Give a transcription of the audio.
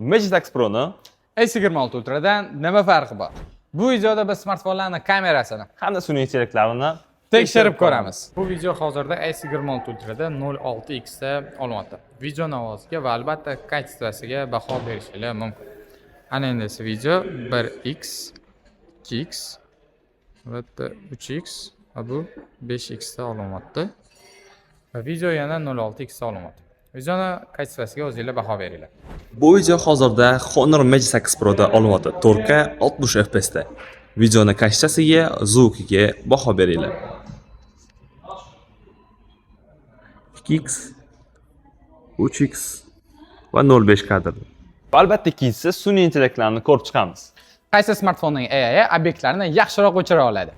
Magitex Pro'ni S26 Ultra'dan nima farqi bor? Bu videoda biz smartfonlarning kamerasini hamda sun'iy intellektlarini tekshirib ko'ramiz. Bu video hozirda S26 Ultra'da 06X da olyapti. Video ovoziga va albatta kачествосiga baho berishingiz mumkin. Ana endi esa video 1X, 2X va 3X va bu 5X da olyapti. Va video yana 06X da olyapti. Videoni kачествосiga o'zingizlar baho beringlar. Bu video hozirda Honor Magitex Pro'da olyapti. 4K 60 FPS da. Videoni kачествосiga, zvukiga baho beringlar. 2X, 3X va 05 kadr. Albatta ikkinchisi sun'iy intellektlarni ko'rib chiqamiz. Qaysi smartfonning AI obyektlarini yaxshiroq o'chira oladi?